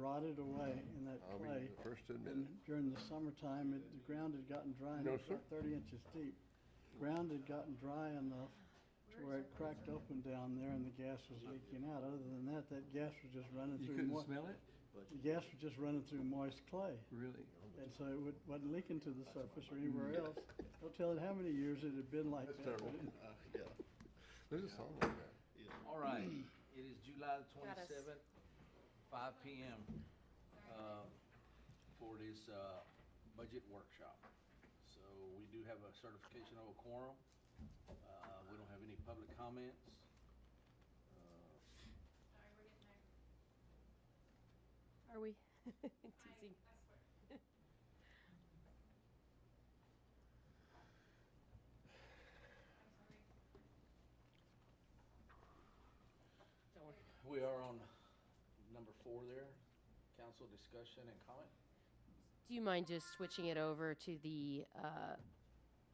rotted away in that I'll be clay. the first to admit it. And during the summertime, the ground had gotten dry, and No, it was sir. about 30 inches deep. Ground had gotten dry enough to where it cracked open down there and the gas was leaking out. Other than that, that gas was just running You through. couldn't smell it? The gas was just running through moist clay. Really? And so it wasn't leaking to the surface or anywhere else. Don't tell it how many years it had been like That's that. terrible. Yeah. There's a song like that. All right, it is July the Got us. 27th, 5 p.m. For this budget workshop. So we do have a certification of a quorum. We don't have any public comments. Are we? Teasing. Don't worry. We are on number 4 there, council discussion and comment. Do you mind just switching it over to the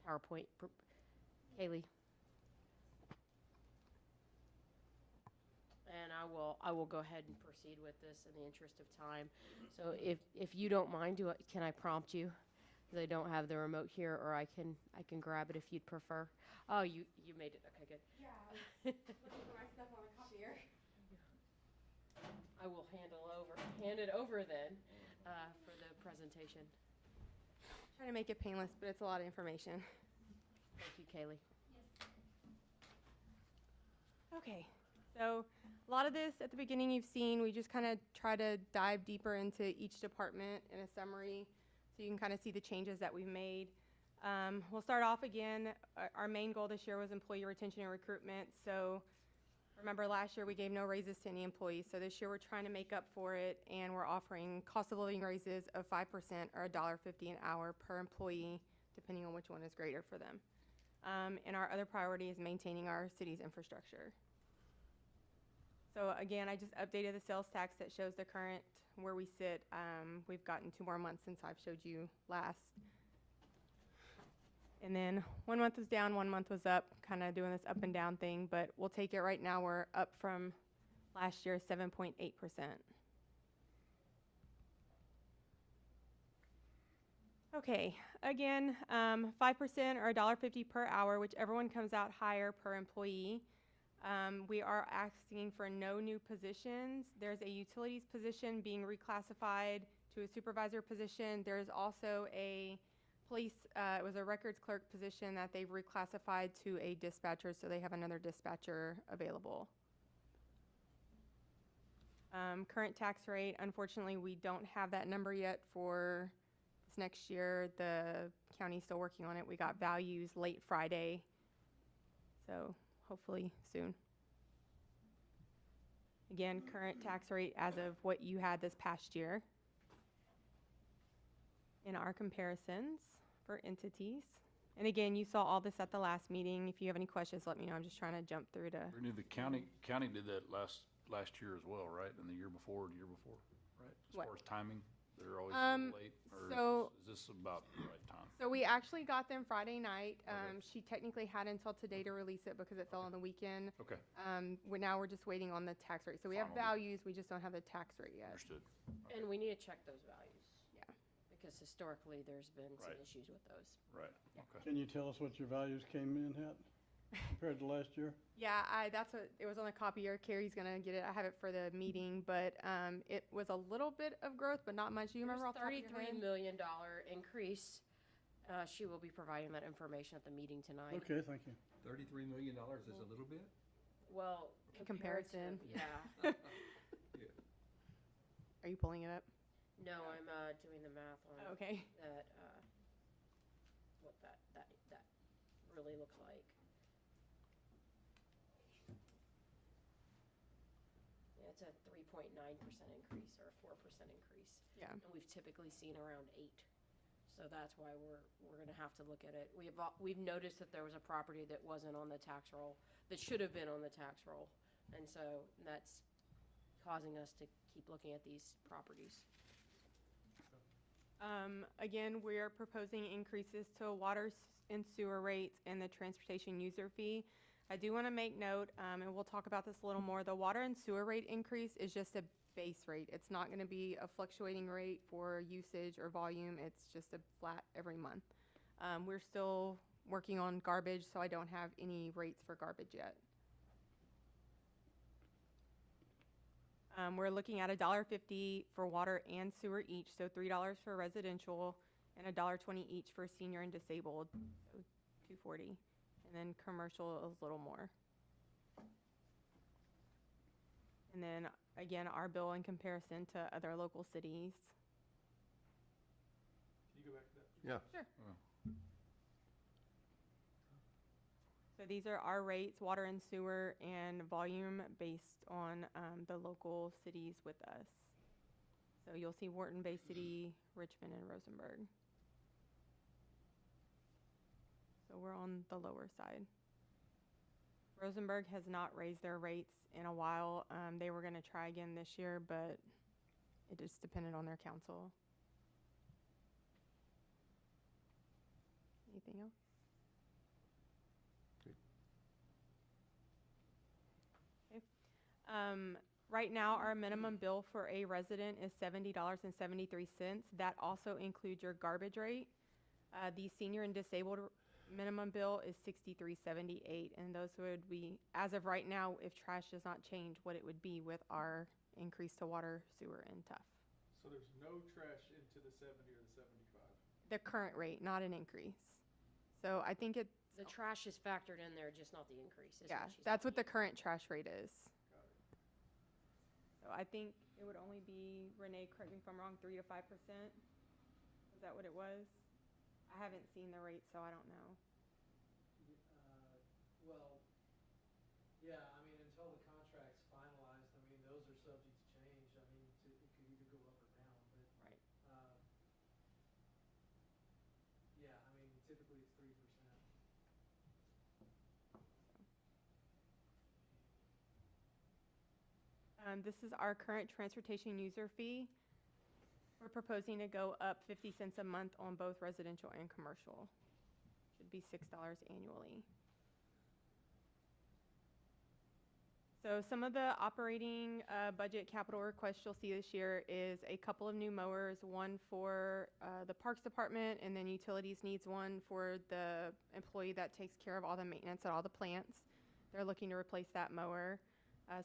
PowerPoint, Kaylee? And I will go ahead and proceed with this in the interest of time. So if you don't mind, can I prompt you? Because I don't have the remote here, or I can grab it if you'd prefer. Oh, you made it. Okay, good. Yeah, I was looking for my stuff on the copier. I will hand it over then for the presentation. Trying to make it painless, but it's a lot of information. Thank you, Kaylee. Okay, so a lot of this at the beginning you've seen, we just kind of try to dive deeper into each department in a summary so you can kind of see the changes that we've made. We'll start off again. Our main goal this year was employee retention and recruitment. So remember last year we gave no raises to any employees. So this year we're trying to make up for it, and we're offering cost of living raises of 5% or $1.50 an hour per employee, depending on which one is greater for them. And our other priority is maintaining our city's infrastructure. So again, I just updated the sales tax that shows the current where we sit. We've gotten 2 more months since I've showed you last. And then 1 month was down, 1 month was up, kind of doing this up and down thing, but we'll take it right now. We're up from last year, 7.8%. Okay, again, 5% or $1.50 per hour, whichever one comes out higher per employee. We are asking for no new positions. There's a utilities position being reclassified to a supervisor position. There's also a police, it was a records clerk position that they've reclassified to a dispatcher, so they have another dispatcher available. Current tax rate, unfortunately, we don't have that number yet for this next year. The county's still working on it. We got values late Friday, so hopefully soon. Again, current tax rate as of what you had this past year. In our comparisons for entities. And again, you saw all this at the last meeting. If you have any questions, let me know. I'm just trying to jump through to. We knew the county did that last year as well, right? And the year before, right? As What? far as timing, they're always a little late, or so- is this about the right time? So we actually got them Friday night. She technically had until today to release it because it fell on the weekend. Okay, Now we're just waiting on the tax rate. So we have Final. values, we just don't have the tax rate yet. understood. And we need to check those values, Yeah. because historically, there's been some Right. issues with those. Right, okay. Can you tell us what your values came in at compared to last year? Yeah, that's what, it was on the copier. Carrie's gonna get it. I have it for the meeting, but it was a little bit of growth, but not much. Do you remember off the top of your $33 head? million increase. She will be providing that information at the meeting tonight. Okay, thank you. $33 million is a little bit? Well, In comparison. comparative, Yeah. Yeah. Are you pulling it up? No, I'm doing the math on Okay. that, what that really looks like. Yeah, it's a 3.9% increase or a 4% increase. Yeah. And we've typically seen around 8. So that's why we're gonna have to look at it. We've noticed that there was a property that wasn't on the tax roll, that should have been on the tax roll. And so that's causing us to keep looking at these properties. Again, we're proposing increases to water and sewer rates and the transportation user fee. I do want to make note, and we'll talk about this a little more, the water and sewer rate increase is just a base rate. It's not gonna be a fluctuating rate for usage or volume. It's just a flat every month. We're still working on garbage, so I don't have any rates for garbage yet. We're looking at $1.50 for water and sewer each, so $3 for residential and $1.20 each for senior and disabled, so $2.40. And then commercial is a little more. And then again, our bill in comparison to other local cities. Can you go back to that? Yeah. Sure. So these are our rates, water and sewer, and volume based on the local cities with us. So you'll see Wharton, Bay City, Richmond, and Rosenberg. So we're on the lower side. Rosenberg has not raised their rates in a while. They were gonna try again this year, but it just depended on their council. Anything else? Right now, our minimum bill for a resident is $70.73. That also includes your garbage rate. The senior and disabled minimum bill is $63.78, and those would be, as of right now, if trash does not change, what it would be with our increase to water, sewer, and TUF. So there's no trash into the 70 or the 75? The current rate, not an increase. So I think it's, The trash is factored in there, just not the increase. Is yeah, she's that's what the saying. current trash rate is. Got it. So I think it would only be, Renee, correct me if I'm wrong, 3 to 5%? Is that what it was? I haven't seen the rate, so I don't know. Well, yeah, I mean, until the contract's finalized, I mean, those are subject to change. I mean, it could either go up or down, but, Right. yeah, I mean, typically it's 3%. This is our current transportation user fee. We're proposing to go up 50 cents a month on both residential and commercial. Should be $6 annually. So some of the operating budget capital requests you'll see this year is a couple of new mowers, one for the Parks Department, and then Utilities needs one for the employee that takes care of all the maintenance at all the plants. They're looking to replace that mower.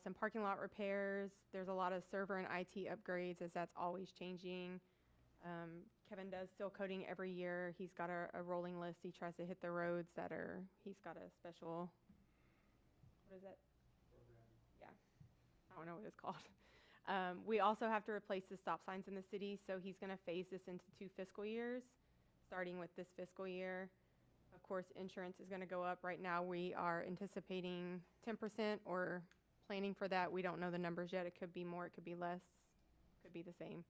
Some parking lot repairs. There's a lot of server and IT upgrades as that's always changing. Kevin does seal coating every year. He's got a rolling list. He tries to hit the roads that are, he's got a special, what is that? Yeah, I don't know what it's called. We also have to replace the stop signs in the city, so he's gonna phase this into 2 fiscal years, starting with this fiscal year. Of course, insurance is gonna go up. Right now, we are anticipating 10% or planning for that. We don't know the numbers yet. It could be more, it could be less, could be the same.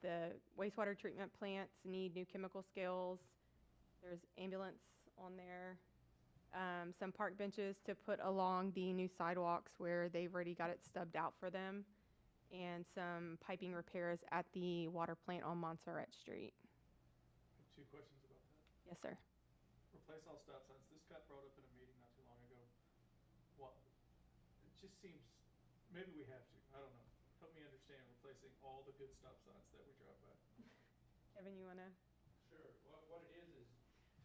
The wastewater treatment plants need new chemical scales. There's ambulance on there. Some park benches to put along the new sidewalks where they've already got it stubbed out for them. And some piping repairs at the water plant on Montserrat Street. I have 2 questions about that. Yes, sir. Replace all stop signs. This got brought up in a meeting not too long ago. What? It just seems, maybe we have to. I don't know. Help me understand replacing all the good stop signs that we drive by. Kevin, you wanna? Sure. What it is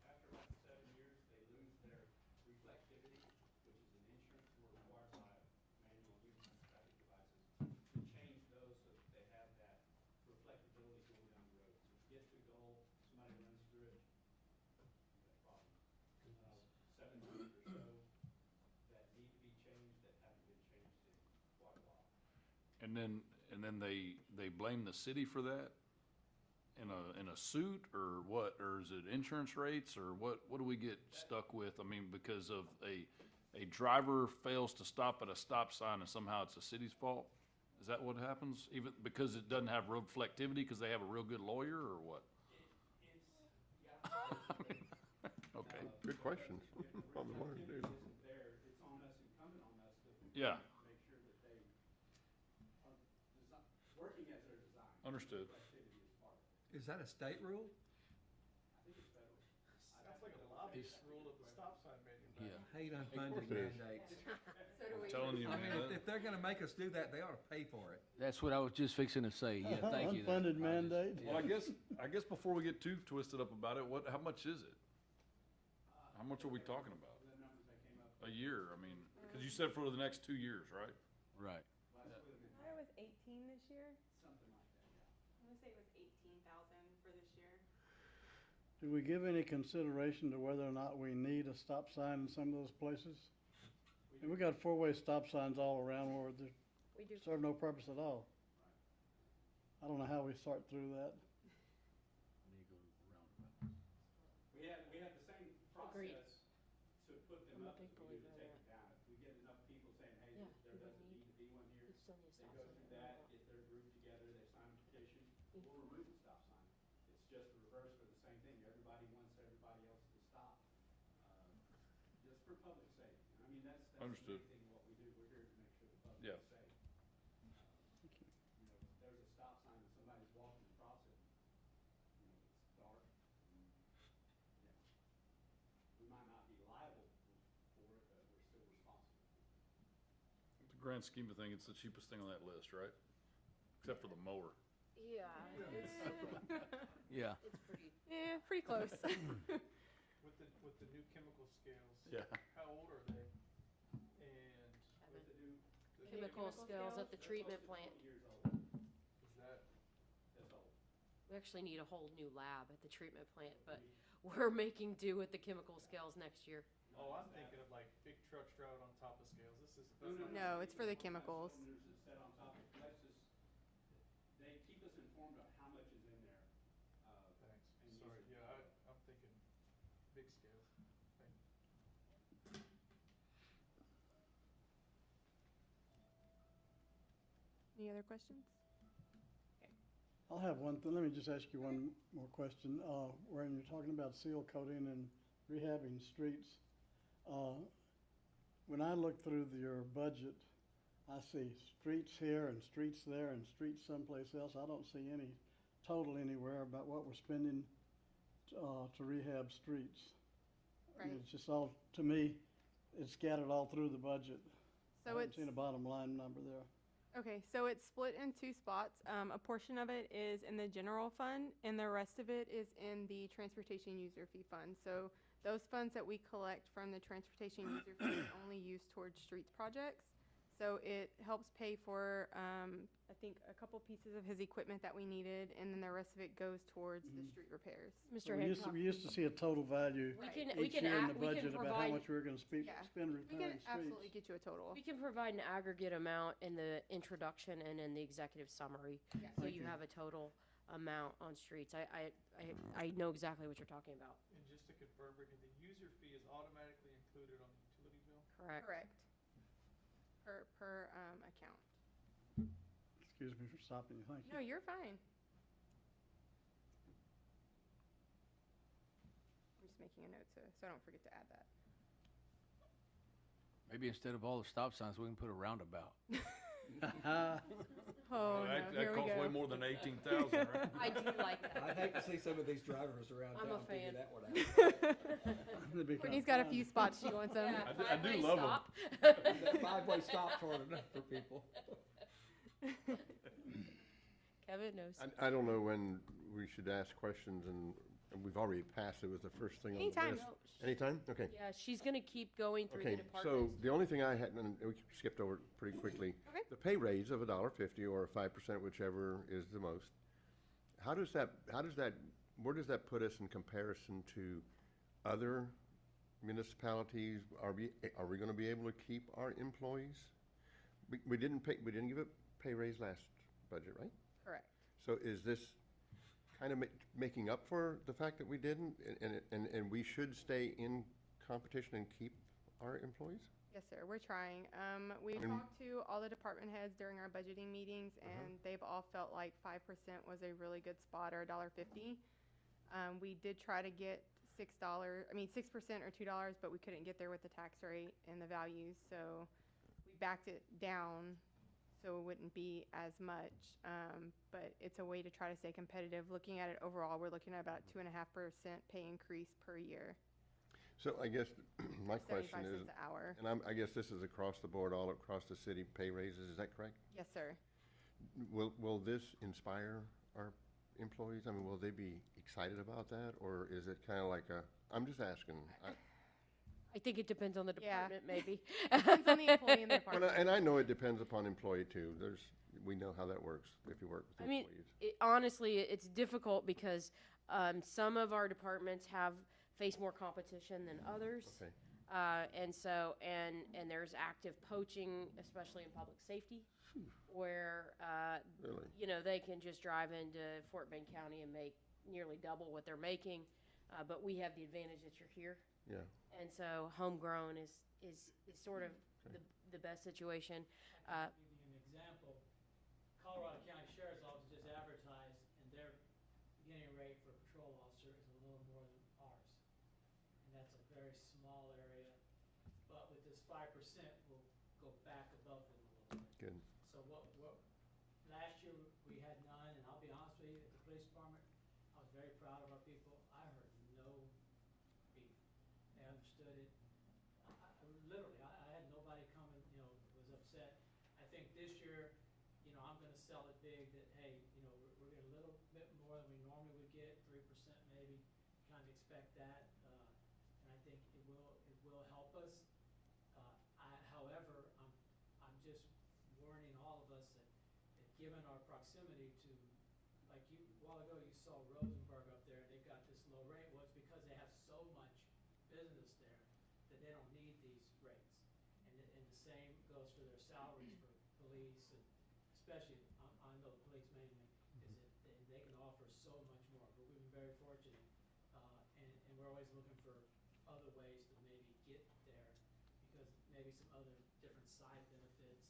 after about 7 years, they lose their reflectivity, which is an insurance. We're required by manual movement traffic devices to change those so that they have that reflectability going down the road. So to get to a goal, somebody runs through it, you got a problem. 7 years or so that need to be changed that haven't been changed in quite a while. And then they blame the city for that in a suit, or what? Or is it insurance rates, or what do we get stuck with? I mean, because of a driver fails to stop at a stop sign and somehow it's the city's fault? Is that what happens? Even because it doesn't have reflectivity because they have a real good lawyer, or what? Okay. Good question. Probably wanted to do. Isn't there, it's on us, incumbent on us to Yeah. make sure that they are working as they're designed. Understood. Reflectivity is part of it. Is that a state rule? I think it's federal. I'd have It's like a lobbyist rule of the stop sign manufacturer. Yeah. I hate unfunded it is. mandates. So do we. Telling you, I mean, man. if they're gonna make us do that, they ought to pay for it. That's what I was just fixing to say. Yeah, thank you. Unfunded I just- mandate. Well, I guess before we get too twisted up about it, how much is it? How much are we talking about? The numbers that came up A year, I mean, because you said for the next 2 years, right? Right. last week, I thought it was 18 this year. something like that, yeah. I'm gonna say it was 18,000 for this year. Do we give any consideration to whether or not we need a stop sign in some of those places? And we got four-way stop signs all around where they We do. serve no purpose at all. I don't know how we sort through that. We have the same Agreed. process to put them I'm a up big as we do to believer in take them down. If we get enough people saying, hey, Yeah, there you would doesn't need to be one here, You still need a they stop go sign through around that, get their group together, they sign a petition, Mm. we'll remove the stop sign. It's just the reverse for the same thing. Everybody wants everybody else to stop, just for public safety. I mean, that's the Understood. main thing what we do. We're here to make sure the public Yeah. is safe. You know, if there's a stop sign and somebody's walking across it, you know, it's dark, and, yeah. We might not be liable for it, but we're still responsible. The grand scheme of things, it's the cheapest thing on that list, right? Except for the mower. Yeah, Yeah. it's pretty. Yeah, pretty close. With the new chemical scales. Yeah. How old are they? And With the new, the Chemical scales at the they're treatment close to plant. 20 years old. is that, That's old. We actually need a whole new lab at the treatment plant, but we're making do with the chemical scales next year. oh, I'm thinking of like big trucks driving on top of scales. This is, No, that's not. No, it's for the chemicals. Cylinders that set on top of Lexus, they keep us informed of how much is in there. Thanks. and Sorry, use it. yeah, I'm thinking big scales. Thank you. Any other questions? I'll have one thing, let me just ask you one more question. When you're talking about seal coating and rehabbing streets, when I look through your budget, I see streets here and streets there and streets someplace else. I don't see any total anywhere about what we're spending to rehab streets. I mean, Right. it's just all, to me, it's scattered all through the budget. I So haven't it's, seen a bottom line number there. okay, so it's split in two spots. A portion of it is in the general fund, and the rest of it is in the transportation user fee fund. So those funds that we collect from the transportation user fee are only used towards streets projects. So it helps pay for, I think, a couple pieces of his equipment that we needed, and then the rest of it goes towared the street repairs. Mr. We Hancock, used to see a total value we can, each year in the we can budget about how provide, much we were gonna Yeah. spend We repairing can absolutely streets. get you a total. we can provide an aggregate amount in the introduction and in the executive summary. Yes. So you have a total amount on streets. I know exactly what you're talking about. And just to confirm, Brittany, the user fee is automatically included on the utility bill? Correct. Correct. Per account. Excuse me for stopping you, thank you. No, you're fine. I'm just making a note so I don't forget to add that. Maybe instead of all the stop signs, we can put a roundabout. Oh, no, That here we costs way go. more than 18,000, right? I do like I'd that. hate to see some of these drivers around I'm a town figure fan. that one out. It'd be Courtney's kinda got a fun. few spots she wants them. Yeah, I do five-way love 'em. stop. That five-way stop's hard enough for people. Kevin knows. I don't know when we should ask questions, and we've already passed, it was the first thing on the Anytime. list. Anytime? Okay. Yeah, she's gonna keep going through the Okay, so departments. the only thing I had, and we skipped over it pretty quickly. Okay. The pay raise of $1.50 or 5%, whichever is the most. Where does that put us in comparison to other municipalities? Are we gonna be able to keep our employees? We didn't give a pay raise last budget, right? Correct. So is this kind of making up for the fact that we didn't, and we should stay in competition and keep our employees? Yes, sir, we're trying. We've And- talked to all the department heads during our budgeting meetings, and they've all felt like 5% was a really good spot, or $1.50. We did try to get $6 or $2, but we couldn't get there with the tax rate and the values, so we backed it down so it wouldn't be as much. But it's a way to try to stay competitive. Looking at it overall, we're looking at about 2.5% pay increase per year. So I guess my question 75 is, cents an hour. and I guess this is across the board, all across the city, pay raises, is that correct? Yes, sir. Will this inspire our employees? I mean, will they be excited about that, or is it kind of like I'm just asking. I think it depends on the Yeah. department, maybe. Depends on the employee in the Well, department. and I know it depends upon employee too. We know how that works if you work with I mean, employees. honestly, it's difficult because some of our departments have faced more competition than others. Okay. And there's active poaching, especially in public safety, where, Really? you know, they can just drive into Fort Bend County and make nearly double what they're making. But we have the advantage that you're here. Yeah. And so homegrown is sort of the best situation. I can give you an example. Colorado County Sheriff's Office just advertised, and their beginning rate for a patrol officer is a little more than ours. And that's a very small area, but with this 5%, we'll go back above them a little bit. Good. So last year, we had none, and I'll be honest with you, at the police department, I was very proud of our people. I heard no beef. They understood it. Literally, I had nobody come and, you know, was upset. I think this year, you know, I'm gonna sell it big that, hey, you know, we're getting a little bit more than we normally would get, 3% maybe, kind of expect that. And I think it will help us. However, I'm just warning all of us that given our proximity to, like a while ago, you saw Rosenberg up there, they've got this low rate. Well, it's because they have so much business there that they don't need these rates. And the same goes for their salaries for police, and especially, I know the police mainly, is that they can offer so much more. But we've been very fortunate, and we're always looking for other ways to maybe get there, because maybe some other different side benefits.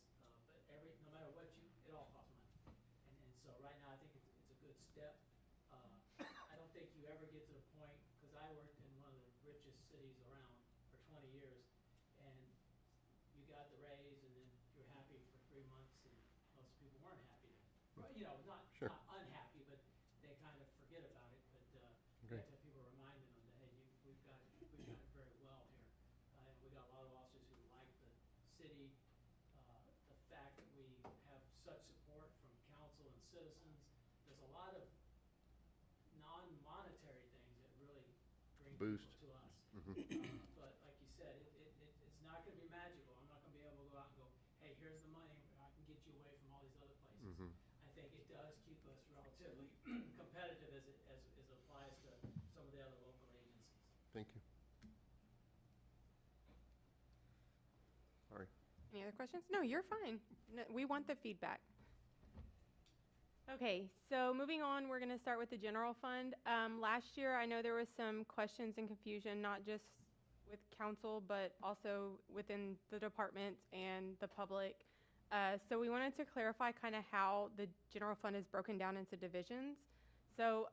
But no matter what it all costs money. And so right now, I think it's a good step. I don't think you ever get to the point, because I worked in one of the richest cities around for 20 years, and you got the raise, and then you're happy for 3 months, and most people weren't happy then. Well, you know, not unhappy, but they kind of forget about it. But you have to have people reminding them that, hey, we've got it very well here. And we got a lot of officers who like the city, the fact that we have such support from council and citizens. There's a lot of non-monetary things that really bring Boost. people to us. Mhm. But like you said, it's not gonna be magical. I'm not gonna be able to go out and go, hey, here's the money, I can get you away from all these other places. Mhm. I think it does keep us relatively competitive as it applies to some of the other local agencies. Thank you. Sorry. Any other questions? No, you're fine. No, we want the feedback. Okay, so moving on, we're going to start with the general fund. Last year, I know there was some questions and confusion, not just with council, but also within the departments and the public. So we wanted to clarify kind of how the general fund is broken down into divisions. So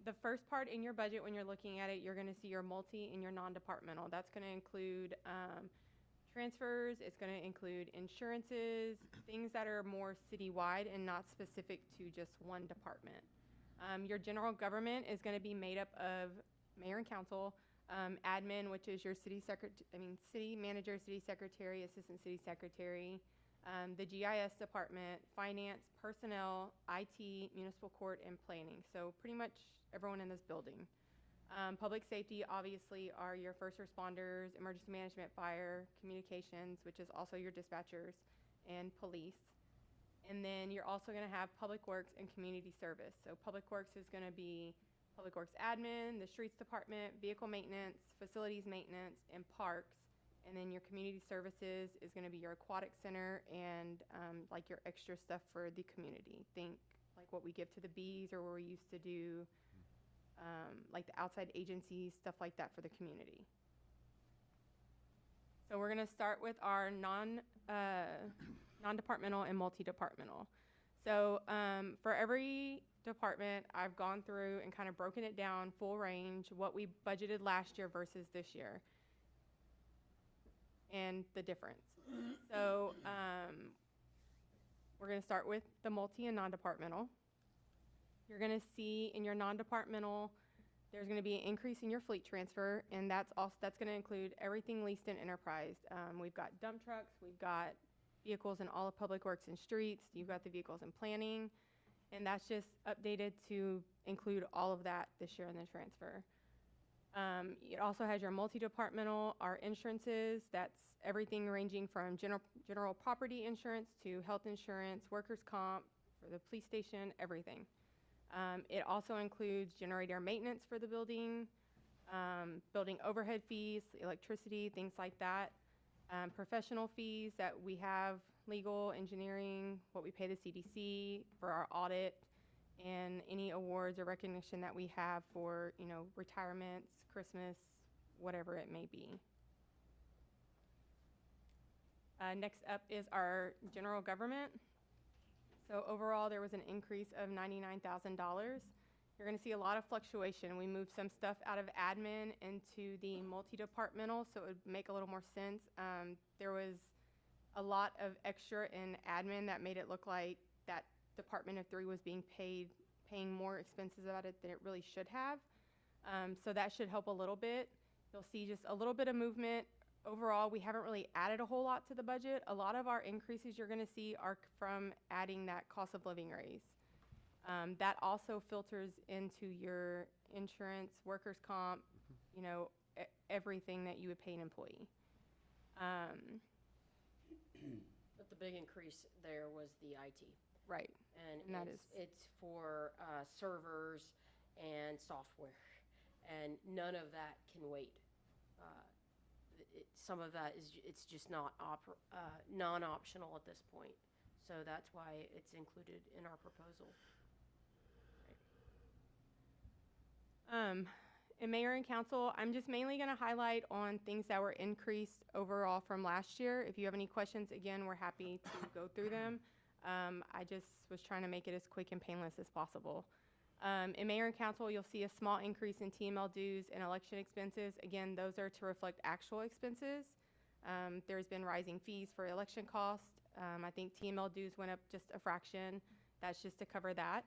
the first part in your budget, when you're looking at it, you're going to see your multi and your non-departmental. That's going to include transfers, it's going to include insurances, things that are more citywide and not specific to just one department. Your general government is going to be made up of mayor and council, admin, which is your city manager, city secretary, assistant city secretary, the GIS department, finance, personnel, IT, municipal court, and planning. So pretty much everyone in this building. Public safety, obviously, are your first responders, emergency management, fire, communications, which is also your dispatchers, and police. And then you're also going to have public works and community service. So public works is going to be public works admin, the streets department, vehicle maintenance, facilities maintenance, and parks. And then your community services is going to be your aquatic center and like your extra stuff for the community. Think like what we give to the bees, or where we used to do like the outside agencies, stuff like that for the community. So we're going to start with our non-departmental and multi-departmental. So for every department, I've gone through and kind of broken it down, full range, what we budgeted last year versus this year, and the difference. So we're going to start with the multi and non-departmental. You're going to see in your non-departmental There's gonna be an increase in your fleet transfer, and that's gonna include everything leased and enterprised. We've got dump trucks, we've got vehicles in all of Public Works and Streets, you've got the vehicles in planning, and that's just updated to include all of that this year in the transfer. It also has your multi-departmental, our insurances, that's everything ranging from general property insurance to health insurance, workers' comp, for the police station, everything. It also includes generator maintenance for the building, building overhead fees, electricity, things like that. Professional fees that we have, legal, engineering, what we pay the CDC for our audit, and any awards or recognition that we have for, retirements, Christmas, whatever it may be. Next up is our general government. So overall, there was an increase of $99,000. You're going to see a lot of fluctuation. We moved some stuff out of admin into the multi-departmental, so it would make a little more sense. There was a lot of extra in admin that made it look like that Department of 3 was paying more expenses about it than it really should have. So that should help a little bit. You'll see just a little bit of movement. Overall, we haven't really added a whole lot to the budget. A lot of our increases you're going to see are from adding that cost of living raise. That also filters into your insurance, workers' comp, everything that you would pay an employee. But the big increase there was the IT. Right. And that it's for servers and software, and none of that can wait. Some of that it's just not non-optional at this point, so that's why it's included in our proposal. In mayor and council, I'm just mainly going to highlight on things that were increased overall from last year. If you have any questions, again, we're happy to go through them. I just was trying to make it as quick and painless as possible. In mayor and council, you'll see a small increase in TML dues and election expenses. Again, those are to reflect actual expenses. There's been rising fees for election costs. I think TML dues went up just a fraction. That's just to cover that.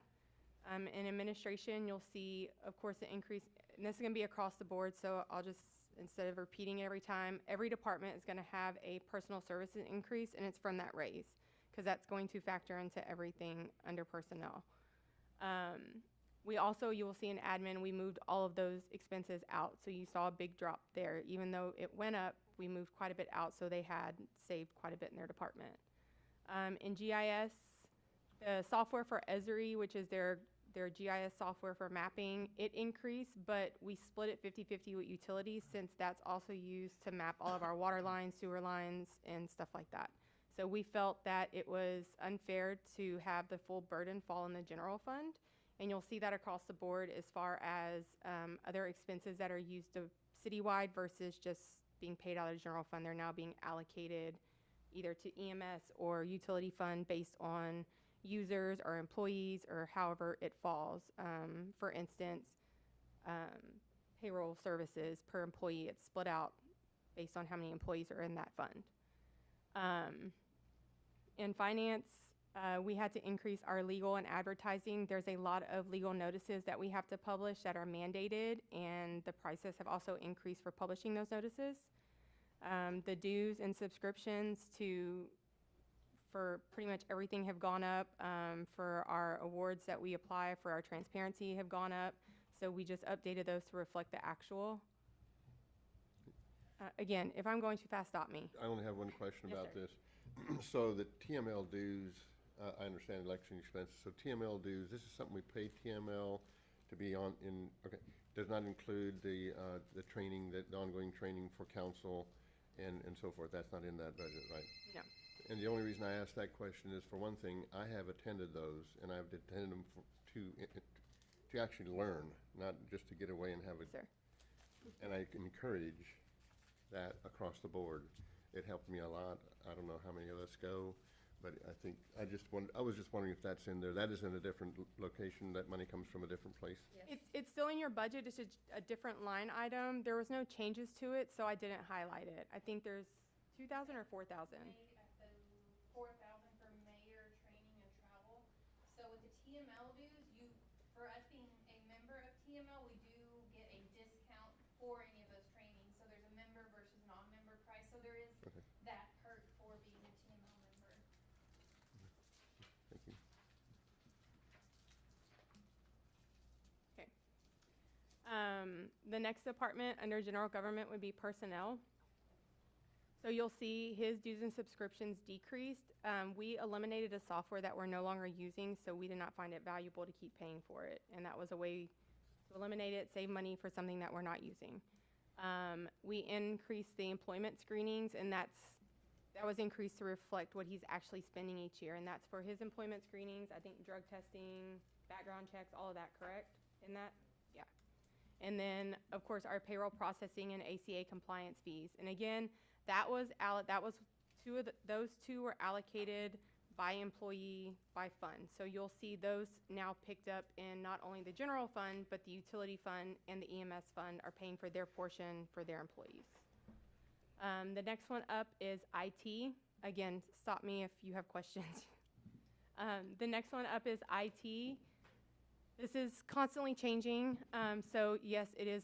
In administration, you'll see, of course, an increase, and this is going to be across the board, so I'll just, instead of repeating it every time, every department is going to have a personal services increase, and it's from that raise, because that's going to factor into everything under personnel. We also, you will see in admin, we moved all of those expenses out, so you saw a big drop there. Even though it went up, we moved quite a bit out, so they had saved quite a bit in their department. In GIS, the software for Esri, which is their GIS software for mapping, it increased, but we split it 50-50 with utilities, since that's also used to map all of our water lines, sewer lines, and stuff like that. So we felt that it was unfair to have the full burden fall in the general fund, and you'll see that across the board as far as other expenses that are used citywide versus just being paid out of the general fund. They're now being allocated either to EMS or utility fund based on users or employees or however it falls. For instance, payroll services per employee, it's split out based on how many employees are in that fund. In finance, we had to increase our legal and advertising. There's a lot of legal notices that we have to publish that are mandated, and the prices have also increased for publishing those notices. The dues and subscriptions for pretty much everything have gone up. For our awards that we apply for our transparency have gone up. So we just updated those to reflect the actual. Again, if I'm going too fast, stop me. I only have one question Yes, about sir. this. So the TML dues, I understand election expenses, so TML dues, this is something we pay TML to be on okay, does not include the training, the ongoing training for council and so forth. That's not in that budget, right? No. And the only reason I ask that question is, for one thing, I have attended those, and I've attended them to actually learn, not just to get away and have a. Sir. And I encourage that across the board. It helped me a lot. I don't know how many of us go, but I think, I was just wondering if that's in there. That is in a different location, that money comes from a different place? It's still in your budget, it's a different line item. There was no changes to it, so I didn't highlight it. I think there's 2,000 or 4,000. Made at the 4,000 for mayor training and travel. So with the TML dues, for us being a member of TML, we do get The next department under general government would be personnel. So you'll see his dues and subscriptions decreased. We eliminated a software that we're no longer using, so we did not find it valuable to keep paying for it. And that was a way to eliminate it, save money for something that we're not using. We increased the employment screenings, and that was increased to reflect what he's actually spending each year. And that's for his employment screenings, I think drug testing, background checks, all of that, correct? In that? Yeah. And then, of course, our payroll processing and ACA compliance fees. And again, those two were allocated by employee, by fund. So you'll see those now picked up in not only the general fund, but the utility fund and the EMS fund are paying for their portion for their employees. The next one up is IT. Again, stop me if you have questions. The next one up is IT. This is constantly changing. So yes, it is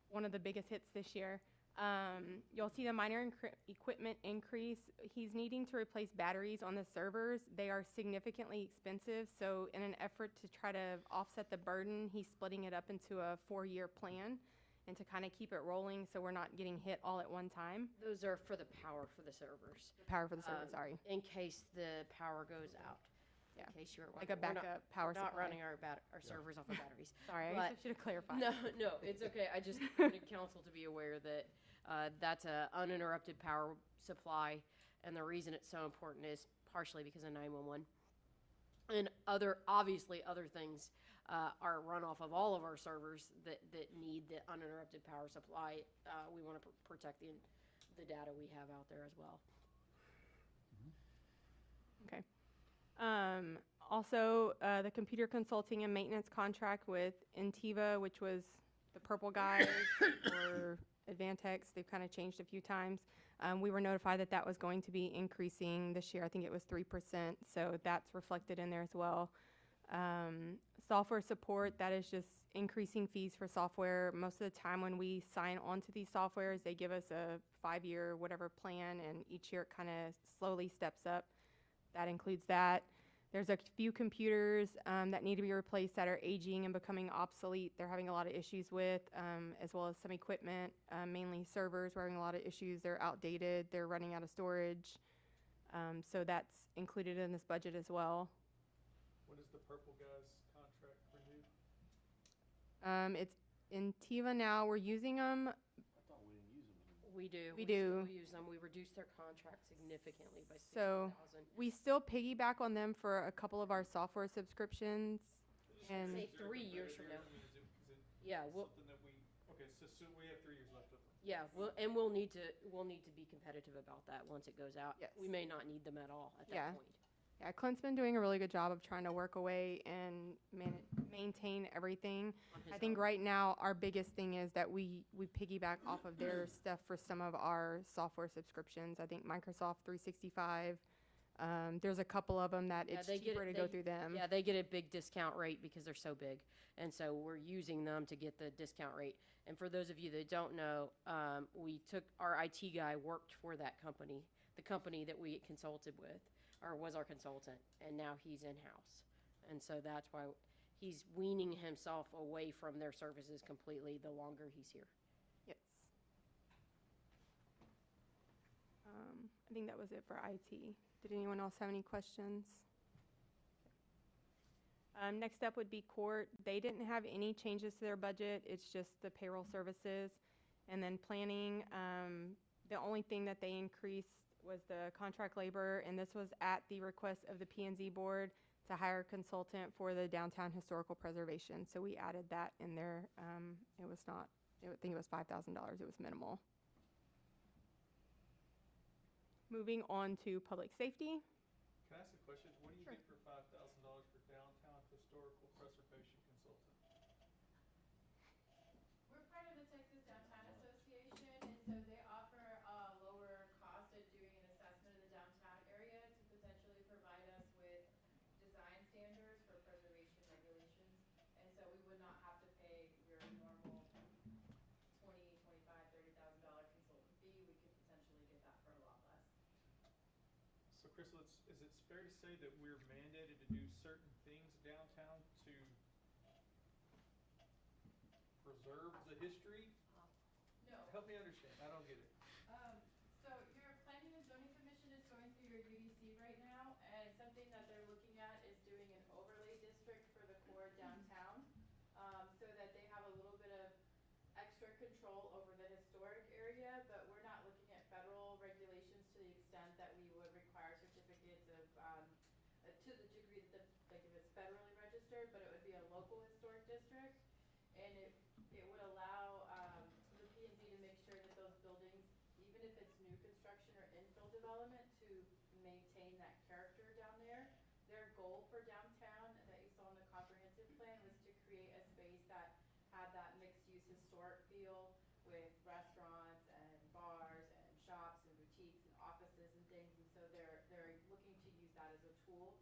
one of the biggest hits this year. You'll see the minor equipment increase. He's needing to replace batteries on the servers. They are significantly expensive, so in an effort to try to offset the burden, he's splitting it up into a 4-year plan and to kind of keep it rolling so we're not getting hit all at one time. Those are for the power for the servers. Power for the server, sorry. In case the power goes out. Yeah. In case you're Like a backup power We're not supply. running our servers off of batteries. Sorry, I But- guess I should have clarified. No, it's okay. I just wanted council to be aware that that's a uninterrupted power supply, and the reason it's so important is partially because of 911. And obviously other things are run off of all of our servers that need the uninterrupted power supply. We want to protect the data we have out there as well. Okay. Also, the computer consulting and maintenance contract with Intiva, which was the purple guys or Advantex, they've kind of changed a few times. We were notified that that was going to be increasing this year. I think it was 3%, so that's reflected in there as well. Software support, that is just increasing fees for software. Most of the time when we sign on to these softwares, they give us a 5-year whatever plan, and each year it kind of slowly steps up. That includes that. There's a few computers that need to be replaced that are aging and becoming obsolete. They're having a lot of issues with, as well as some equipment, mainly servers. We're having a lot of issues. They're outdated. They're running out of storage. So that's included in this budget as well. When is the Purple Guys contract renewed? It's in Tiva now. We're using them. I thought we didn't use them anymore. We do. We do. Still use them. We reduced their contract significantly by So- $60,000. We still piggyback on them for a couple of our software subscriptions. And Say 3 years from now. I mean, is it Yeah, something that we, okay, so we have 3 years left of them. Yeah, we'll need to be competitive about that once it goes out. Yes. We may not need them at all at that Yeah. point. yeah, Clint's been doing a really good job of trying to work away and maintain everything. On his I think own. right now our biggest thing is that we piggyback off of their stuff for some of our software subscriptions. I think Microsoft 365. There's a couple of them that Yeah, it's they get cheaper it- to go they- through them. Yeah, they get a big discount rate because they're so big. And so we're using them to get the discount rate. And for those of you that don't know, we took our IT guy worked for that company, the company that we consulted with, or was our consultant, and now he's in-house. And so that's why he's weaning himself away from their services completely the longer he's here. Yes. I think that was it for IT. Did anyone else have any questions? Next up would be court. They didn't have any changes to their budget. It's just the payroll services. And then planning, the only thing that they increased was the contract labor, and this was at the request of the P&Z board to hire a consultant for the downtown historical preservation. So we added that in there. It was not, I think it was $5,000. It was minimal. Moving on to public safety. Can I ask a question? What do you get for $5,000 for downtown historical preservation consultant? We're part of the Texas Downtown Association, and so they offer a lower cost of doing an assessment of the downtown area to potentially provide us with design standards for preservation regulations. And so we would not have to pay your normal $20,000, $25,000, $30,000 consultant fee. We could potentially get that for a lot less. So Chris, is it fair to say that we're mandated to do certain things downtown to preserve the history? No. Help me understand, I don't get it. So your planning and zoning commission is going through your UDC right now, and something that they're looking at is doing an overlay district for the core downtown, so that they have a little bit of extra control over the historic area, but we're not looking at federal regulations to the extent that we would require certificates of, to the degree that, like if it's federally registered, but it would be a local historic district. And it would allow, the P and Z to make sure that those buildings, even if it's new construction or infill development, to maintain that character down there. Their goal for downtown that you saw in the comprehensive plan was to create a space that had that mixed-use historic feel with restaurants and bars and shops and boutiques and offices and things. And so they're looking to use that as a tool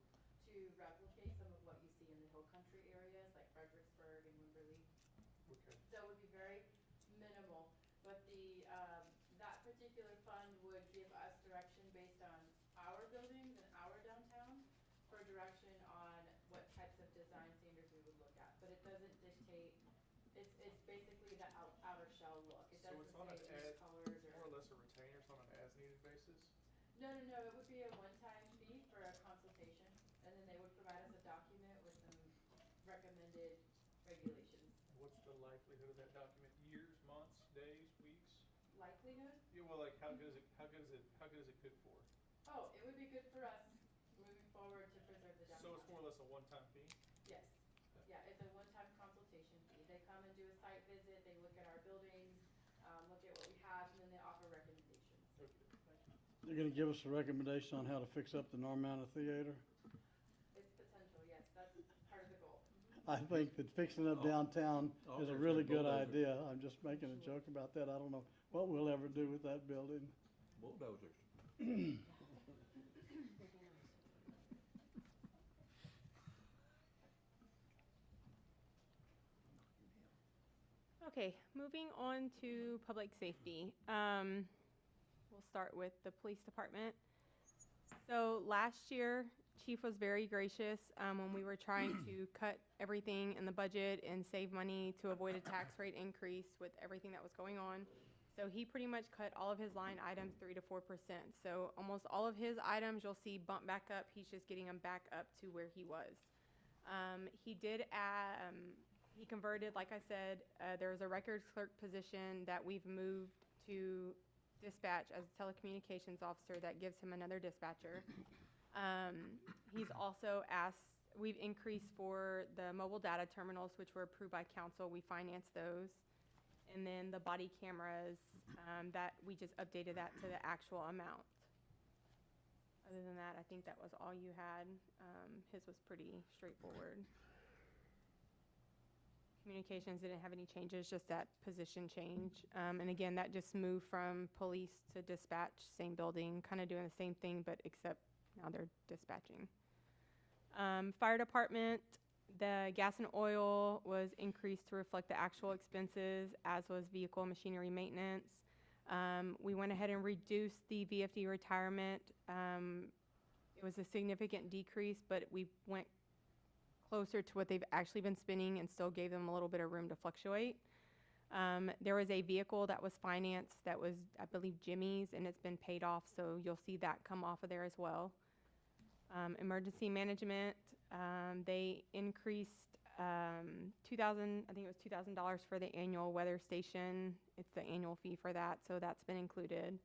to replicate some of what you see in the hill country areas like Fredericksburg and Wimberley. Okay. So it would be very minimal, but that particular fund would give us direction based on our buildings and our downtown for direction on what types of design standards we would look at. But it doesn't dictate, it's basically the outer shell look. It So doesn't it's on say an any colors more or less a retainer, it's on an as-needed basis? No, it would be a one-time fee for a consultation, and then they would provide us a document with some recommended regulations. What's the likelihood of that document? Years, months, days, weeks? Likelihood? Yeah, well, like, how good is it good for? Oh, it would be good for us moving forward to preserve the downtown. So it's more or less a one-time fee? Yes, yeah, it's a one-time consultation fee. They come and do a site visit, they look at our buildings, look at what we have, and then they offer recommendations. Okay, thank you. You're gonna give us a recommendation on how to fix up the Normanna Theater? It's potential, yes, that's part of the goal. I think that fixing up downtown is a really good idea. I'm just making a joke about that. I don't know what we'll ever do with that building. Bulldozers. Okay, moving on to public safety. We'll start with the police department. So last year, Chief was very gracious when we were trying to cut everything in the budget and save money to avoid a tax rate increase with everything that was going on. So he pretty much cut all of his line items 3 to 4%. So almost all of his items you'll see bump back up. He's just getting them back up to where he was. He did add, he converted, like I said, there was a records clerk position that we've moved to dispatch as a telecommunications officer that gives him another dispatcher. He's also asked, we've increased for the mobile data terminals, which were approved by council. We financed those. And then the body cameras, that we just updated that to the actual amount. Other than that, I think that was all you had. His was pretty straightforward. Communications didn't have any changes, just that position change. And again, that just moved from police to dispatch, same building, kind of doing the same thing, but except now they're dispatching. Fire department, the gas and oil was increased to reflect the actual expenses, as was vehicle machinery maintenance. We went ahead and reduced the VFD retirement. It was a significant decrease, but we went closer to what they've actually been spending and still gave them a little bit of room to fluctuate. There was a vehicle that was financed that was, I believe, Jimmy's, and it's been paid off, so you'll see that come off of there as well. Emergency management, they increased I think it was $2,000 for the annual weather station. It's the annual fee for that, so that's been included.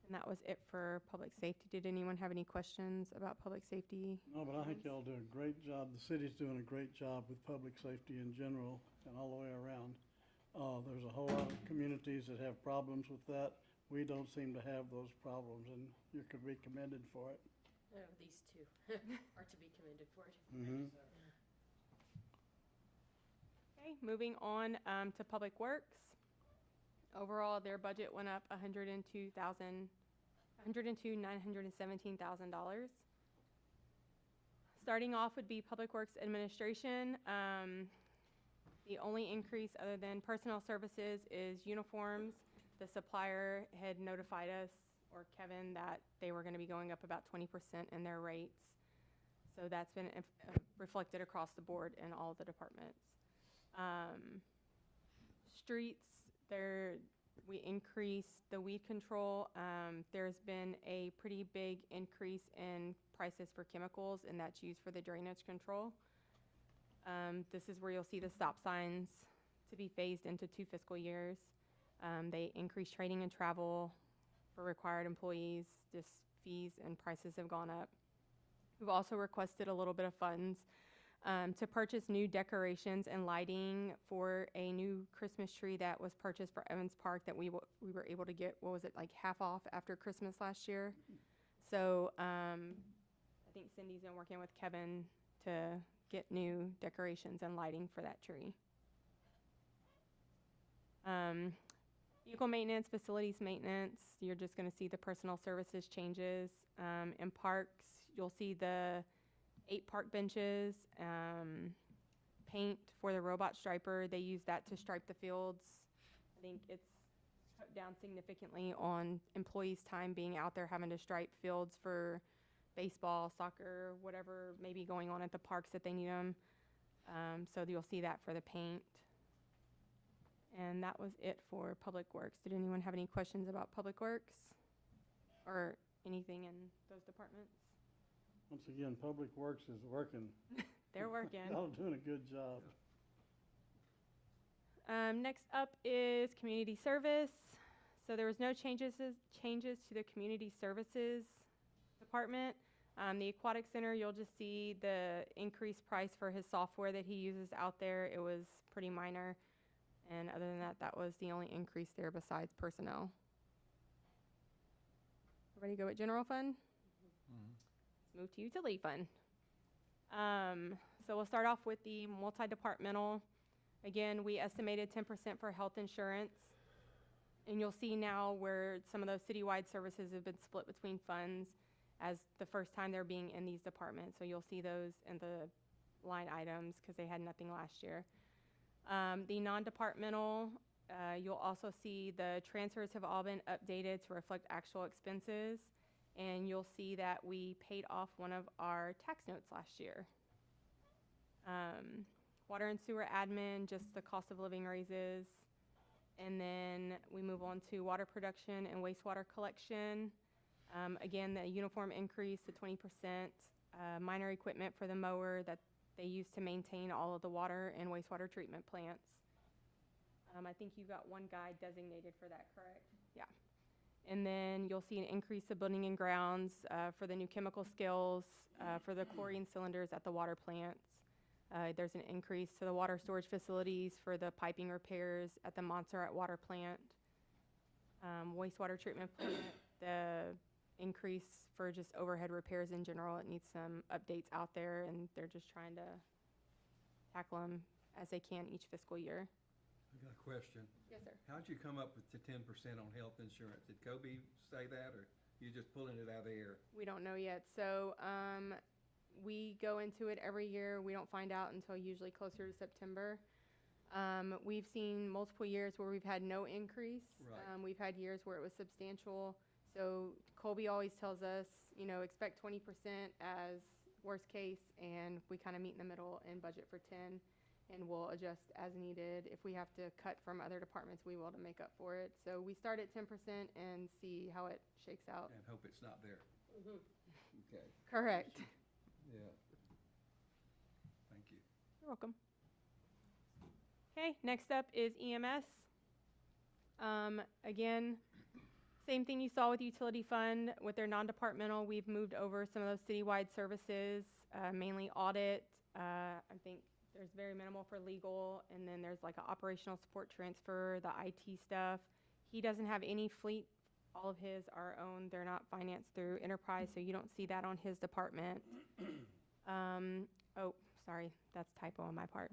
And that was it for public safety. Did anyone have any questions about public safety? No, but I think y'all do a great job. The city's doing a great job with public safety in general and all the way around. There's a whole lot of communities that have problems with that. We don't seem to have those problems, and you could be commended for it. No, these two are to be commended for it. Mhm. Okay, moving on to Public Works. Overall, their budget went up $102,917,000. Starting off would be Public Works Administration. The only increase other than personnel services is uniforms. The supplier had notified us, or Kevin, that they were going to be going up about 20% in their rates. So that's been reflected across the board in all the departments. Streets, we increased the weed control. There's been a pretty big increase in prices for chemicals, and that's used for the drainage control. This is where you'll see the stop signs to be phased into 2 fiscal years. They increased training and travel for required employees. Just fees and prices have gone up. We've also requested a little bit of funds to purchase new decorations and lighting for a new Christmas tree that was purchased for Evans Park that we were able to get, what was it, like half off after Christmas last year. So I think Cindy's been working with Kevin to get new decorations and lighting for that tree. Vehicle maintenance, facilities maintenance, you're just going to see the personal services changes. In parks, you'll see the 8 park benches, paint for the robot striper. They use that to stripe the fields. I think it's cut down significantly on employees' time being out there having to stripe fields for baseball, soccer, whatever may be going on at the parks that they need them. So you'll see that for the paint. And that was it for Public Works. Did anyone have any questions about Public Works or anything in those departments? Once again, Public Works is working. They're working. Y'all doing a good job. Next up is community service. So there was no changes to the community services department. The aquatic center, you'll just see the increased price for his software that he uses out there. It was pretty minor. And other than that, that was the only increase there besides personnel. Everybody go with general fund? Let's move to utility fund. So we'll start off with the multi-departmental. Again, we estimated 10% for health insurance. And you'll see now where some of those citywide services have been split between funds as the first time they're being in these departments. So you'll see those in the line items because they had nothing last year. The non-departmental, you'll also see the transfers have all been updated to reflect actual expenses. And you'll see that we paid off one of our tax notes last year. Water and sewer admin, just the cost of living raises. And then we move on to water production and wastewater collection. Again, the uniform increase to 20%. Minor equipment for the mower that they use to maintain all of the water and wastewater treatment plants. I think you've got one guy designated for that, correct? Yeah. And then you'll see an increase of building and grounds for the new chemical skills, for the chlorine cylinders at the water plants. There's an increase to the water storage facilities for the piping repairs at the Montserrat water plant. Wastewater treatment plant, the increase for just overhead repairs in general. It needs some updates out there, and they're just trying to tackle them as they can each fiscal year. I got a question. Yes, sir. How'd you come up with the 10% on health insurance? Did Kobe say that, or you just pulling it out of the air? We don't know yet. So we go into it every year. We don't find out until usually closer to September. We've seen multiple years where we've had no increase. Right. We've had years where it was substantial. So Colby always tells us, you know, expect 20% as worst case, and we kind of meet in the middle and budget for 10, and we'll adjust as needed. If we have to cut from other departments, we will to make up for it. So we start at 10% and see how it shakes out. And hope it's not there. Okay, Correct. yeah. Thank you. You're welcome. Okay, next up is EMS. Again, same thing you saw with utility fund. With their non-departmental, we've moved over some of those citywide services, mainly audit. I think there's very minimal for legal, and then there's like an operational support transfer, the IT stuff. He doesn't have any fleet. All of his are owned. They're not financed through enterprise, so you don't see that on his department. Oh, sorry, that's a typo on my part.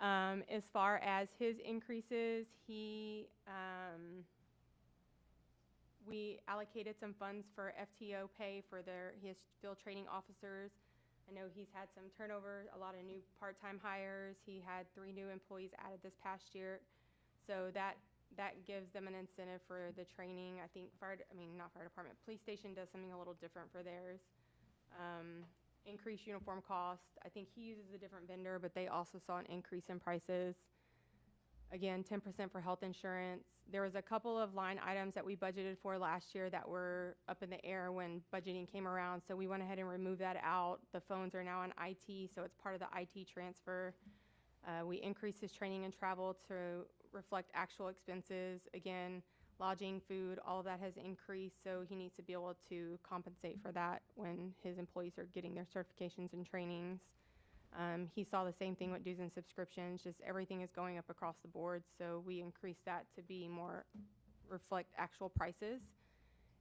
As far as his increases, we allocated some funds for FTO pay for his field training officers. I know he's had some turnover, a lot of new part-time hires. He had 3 new employees added this past year. So that gives them an incentive for the training. I think not fire department, police station does something a little different for theirs. increased uniform cost. I think he uses a different vendor, but they also saw an increase in prices. Again, 10% for health insurance. There was a couple of line items that we budgeted for last year that were up in the air when budgeting came around, so we went ahead and removed that out. The phones are now in IT, so it's part of the IT transfer. We increased his training and travel to reflect actual expenses. Again, lodging, food, all of that has increased, so he needs to be able to compensate for that when his employees are getting their certifications and trainings. He saw the same thing with dues and subscriptions, just everything is going up across the board, so we increased that to be more, reflect actual prices.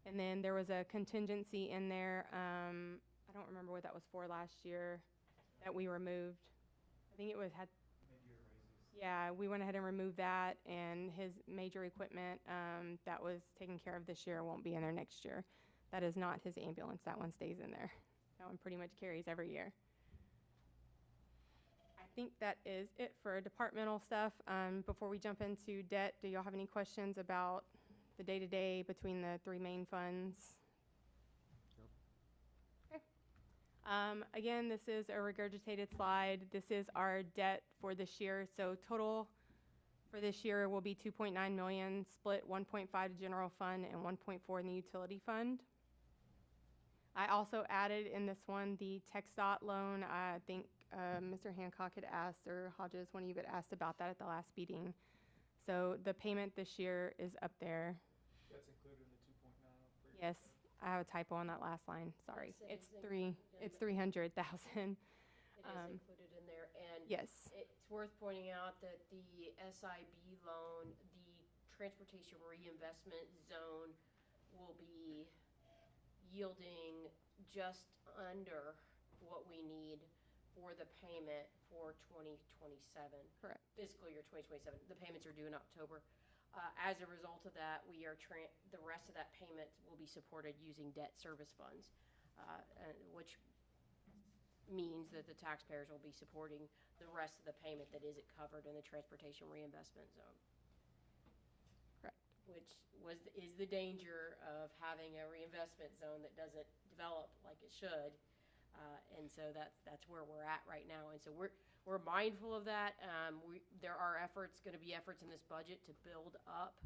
And then there was a contingency in there, I don't remember what that was for last year, that we removed. I think it was, yeah, we went ahead and removed that, and his major equipment, that was taken care of this year won't be in there next year. That is not his ambulance, that one stays in there. That one pretty much carries every year. I think that is it for departmental stuff. Before we jump into debt, do y'all have any questions about the day-to-day between the three main funds? Okay. Again, this is a regurgitated slide. This is our debt for this year. So total for this year will be 2.9 million, split 1.5 to general fund and 1.4 in the utility fund. I also added in this one the TxDOT loan. I think Mr. Hancock had asked, or Hodges, one of you had asked about that at the last meeting. So the payment this year is up there. That's included in the 2.9. Yes, I have a typo on that last line, sorry. It's It's 300,000. It is included in there, and Yes, it's worth pointing out that the SIB loan, the transportation reinvestment zone, will be yielding just under what we need for the payment for 2027. correct. Fiscal year 2027. The payments are due in October. As a result of that, we are the rest of that payment will be supported using debt service funds, which means that the taxpayers will be supporting the rest of the payment that isn't covered in the transportation reinvestment zone. Correct. Which is the danger of having a reinvestment zone that doesn't develop like it should. And so that's where we're at right now. And so we're mindful of that. There are going to be efforts in this budget to build up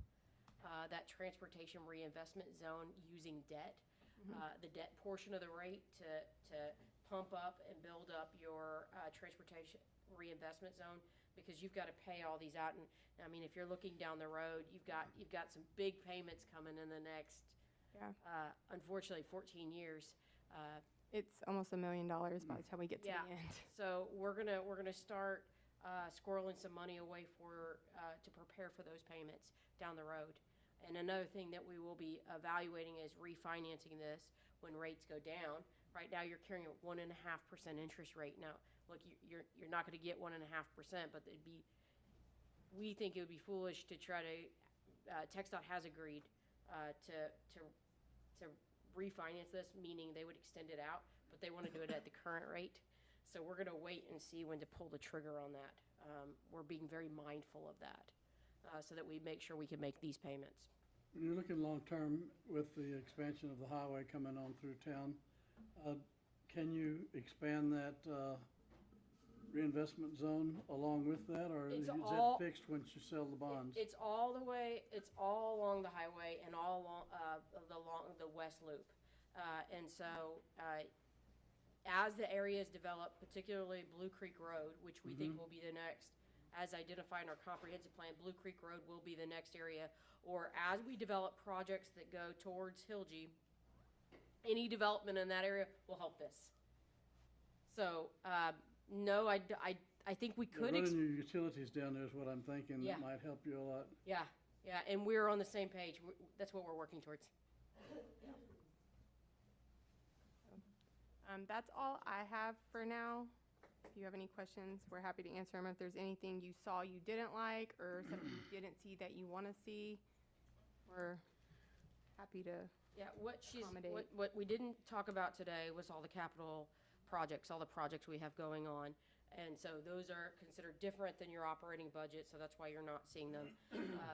that transportation reinvestment zone using debt. The debt portion of the rate to pump up and build up your transportation reinvestment zone, because you've got to pay all these out. And I mean, if you're looking down the road, you've got some big payments coming in the next, unfortunately, 14 years. It's almost $1 million by the time we get to Yeah. the end. So we're gonna start squirreling some money away to prepare for those payments down the road. And another thing that we will be evaluating is refinancing this when rates go down. Right now, you're carrying a 1.5% interest rate. Now, look, you're not going to get 1.5%, but we think it would be foolish to try to. TxDOT has agreed to refinance this, meaning they would extend it out, but they want to do it at the current rate. So we're going to wait and see when to pull the trigger on that. We're being very mindful of that, so that we make sure we can make these payments. When you're looking long-term with the expansion of the highway coming on through town, can you expand that reinvestment zone along with that, or is that fixed once you sell the bonds? It's all along the highway and all along the west loop. And so as the area is developed, particularly Blue Creek Road, which we think will be the next, as identified in our comprehensive plan, Blue Creek Road will be the next area. Or as we develop projects that go towards Hilgi, any development in that area will help this. So, no, I think we could. Running your utilities down there is what I'm thinking. Yeah. That might help you a lot. Yeah, and we're on the same page. That's what we're working towards. That's all I have for now. If you have any questions, we're happy to answer them. If there's anything you saw you didn't like, or something you didn't see that you want to see, we're happy to. Yeah, accommodate. what we didn't talk about today was all the capital projects, all the projects we have going on. And so those are considered different than your operating budget, so that's why you're not seeing them.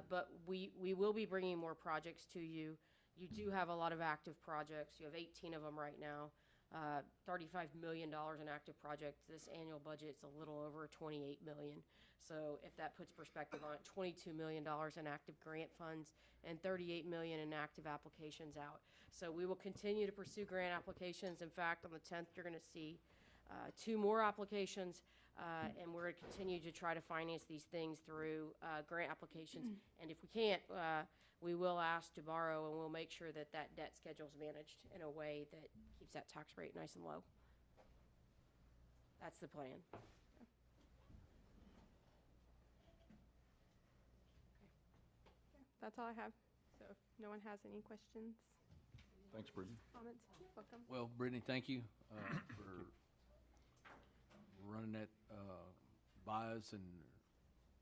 But we will be bringing more projects to you. You do have a lot of active projects. You have 18 of them right now. $35 million in active projects. This annual budget is a little over 28 million. So if that puts perspective on it, $22 million in active grant funds and 38 million in active applications out. So we will continue to pursue grant applications. In fact, on the 10th, you're going to see 2 more applications, and we're going to continue to try to finance these things through grant applications. And if we can't, we will ask to borrow, and we'll make sure that that debt schedule is managed in a way that keeps that tax rate nice and low. That's the plan. That's all I have. So if no one has any questions, Thanks, Brittany. comments, welcome. Well, Brittany, thank you for running that by us and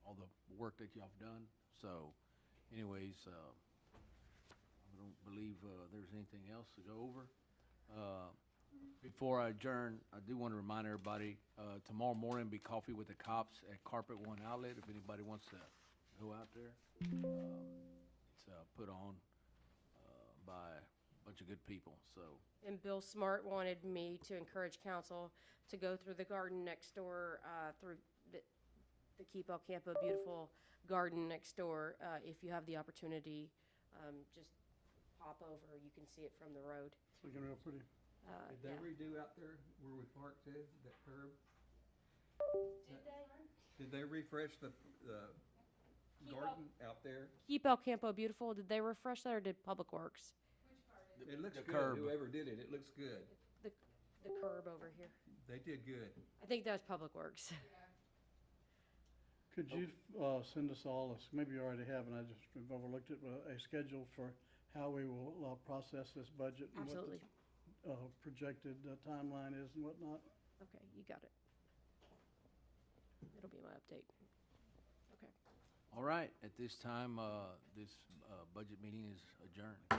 all the work that y'all have done. So anyways, I don't believe there's anything else to go over. Before I adjourn, I do want to remind everybody, tomorrow morning be Coffee with the Cops at Carpet One Outlet, if anybody wants to go out there. It's put on by a bunch of good people, so. And Bill Smart wanted me to encourage council to go through the garden next door, through the Keep El Campo beautiful garden next door. If you have the opportunity, just pop over. You can see it from the road. It's looking real pretty. Did they redo out there where we parked to, that curb? Did they refresh the garden out there? Keep El Campo beautiful. Did they refresh that, or did Public Works? It looks The good, curb. whoever did it, it looks good. The curb over here. They did good. I think that was Public Works. Could you send us all, maybe you already have, and I just have overlooked it, a schedule for how we will process this budget? And Absolutely. what the projected timeline is and whatnot? Okay, you got it. It'll be my update. Okay. All right, at this time, this budget meeting is adjourned.